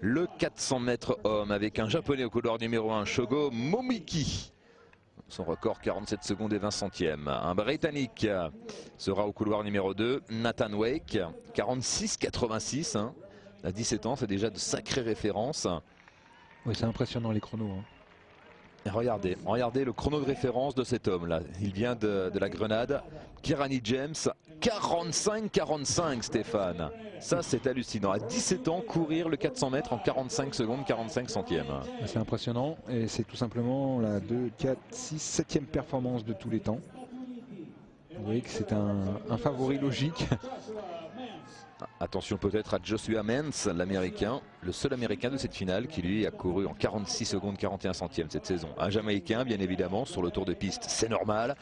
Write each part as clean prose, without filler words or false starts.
le 400 mètres homme avec un japonais au couloir numéro 1, Shogo Momiki. Son record 47 secondes et 20 centièmes. Un britannique sera au couloir numéro 2, Nathan Wake, 46,86. Hein. À 17 ans, c'est déjà de sacrées références. Oui, c'est impressionnant les chronos. Hein. Et regardez le chrono de référence de cet homme-là. Il vient de la Grenade. Kirani James, 45,45 Stéphane. Ça, c'est hallucinant. À 17 ans, courir le 400 mètres en 45 secondes, 45 centièmes. C'est impressionnant et c'est tout simplement la 2, 4, 6, 7e performance de tous les temps. Vous voyez que c'est un favori logique. Attention peut-être à Joshua Mens, l'américain, le seul américain de cette finale qui lui a couru en 46 secondes 41 centièmes cette saison. Un jamaïcain bien évidemment sur le tour de piste, c'est normal.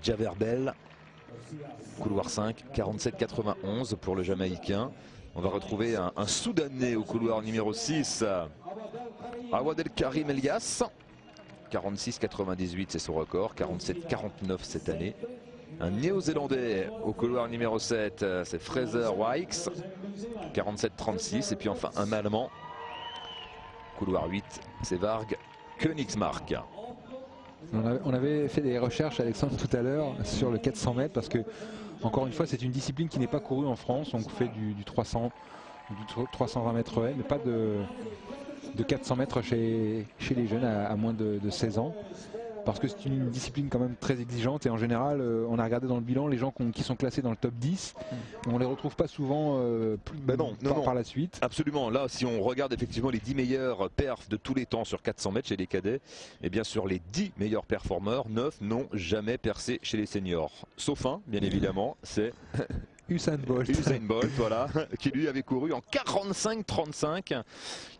Javer Bell, couloir 5, 47,91 pour le jamaïcain. On va retrouver un soudanais au couloir numéro 6, Awad El Karim Elias, 46,98 c'est son record, 47,49 cette année. Un néo-zélandais au couloir numéro 7, c'est Fraser Wykes, 47,36. Et puis enfin un allemand, couloir 8, c'est Varg Königsmark. On avait fait des recherches, Alexandre, tout à l'heure sur le 400 mètres parce que, encore une fois, c'est une discipline qui n'est pas courue en France. On fait du 300, du 320 mètres haies, mais pas de 400 mètres chez les jeunes à moins de 16 ans. Parce que c'est une discipline quand même très exigeante et en général on a regardé dans le bilan les gens qui sont classés dans le top 10, on les retrouve pas souvent par la suite. Absolument, là si on regarde effectivement les 10 meilleurs perfs de tous les temps sur 400 mètres chez les cadets, et bien sûr les 10 meilleurs performeurs, 9 n'ont jamais percé chez les seniors. Sauf un, bien évidemment, c'est Usain Bolt. Usain Bolt, voilà, qui lui avait couru en 45-35.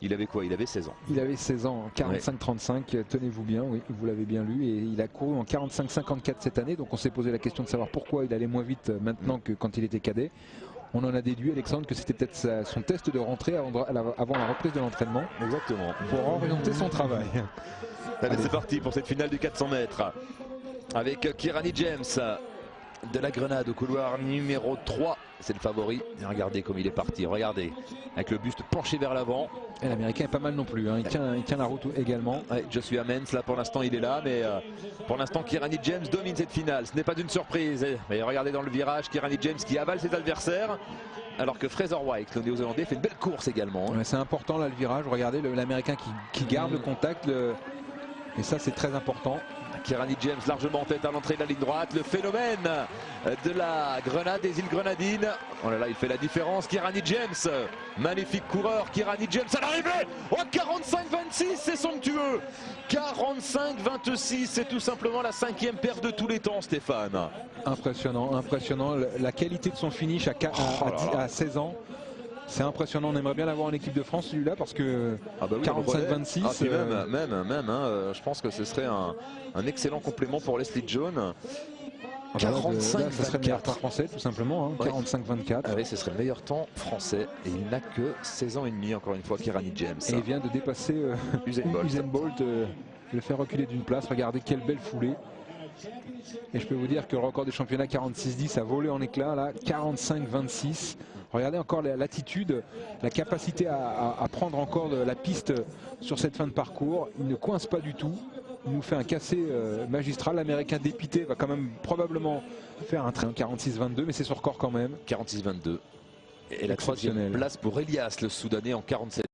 Il avait quoi? Il avait 16 ans. Il avait 16 ans, 45-35, tenez-vous bien, oui, vous l'avez bien lu. Et il a couru en 45-54 cette année. Donc on s'est posé la question de savoir pourquoi il allait moins vite maintenant que quand il était cadet. On en a déduit, Alexandre, que c'était peut-être son test de rentrée avant la reprise de l'entraînement. Exactement. Pour orienter son travail. Allez, c'est parti pour cette finale du 400 mètres. Avec Kirani James de la Grenade au couloir numéro 3, c'est le favori. Et regardez comme il est parti, regardez, avec le buste penché vers l'avant. Et l'américain est pas mal non plus, hein. il tient la route également. Ouais, Joshua Mens, là pour l'instant il est là, mais pour l'instant Kirani James domine cette finale, ce n'est pas d'une surprise. Mais regardez dans le virage, Kirani James qui avale ses adversaires, alors que Fraser Wykes, le néo-zélandais, fait une belle course également. Hein. Ouais, c'est important là le virage, regardez l'américain qui garde le contact, et ça c'est très important. Kirani James largement en tête à l'entrée de la ligne droite. Le phénomène de la Grenade, des îles Grenadines. Oh là là, il fait la différence. Kirani James, magnifique coureur. Kirani James à l'arrivée. Oh, 45-26, c'est somptueux. 45-26, c'est tout simplement la 5e perf de tous les temps, Stéphane. Impressionnant, impressionnant. La qualité de son finish à 16 ans. C'est impressionnant, on aimerait bien l'avoir en équipe de France celui-là parce que 45-26. Je pense que ce serait un excellent complément pour Leslie Jones. 45-24. Ce serait le meilleur temps français tout simplement, hein, 45-24. Ah oui, ce serait le meilleur temps français et il n'a que 16 ans et demi encore une fois, Kirani James. Et il vient de dépasser Usain Bolt, le faire reculer d'une place. Regardez quelle belle foulée. Et je peux vous dire que le record du championnat 46-10 a volé en éclats là, 45-26. Regardez encore l'attitude, la capacité à prendre encore de la piste sur cette fin de parcours. Il ne coince pas du tout. Il nous fait un cassé magistral. L'américain dépité va quand même probablement faire un train 46-22, mais c'est son record quand même. 46-22. Et la 3e place pour Elias, le Soudanais, en 47.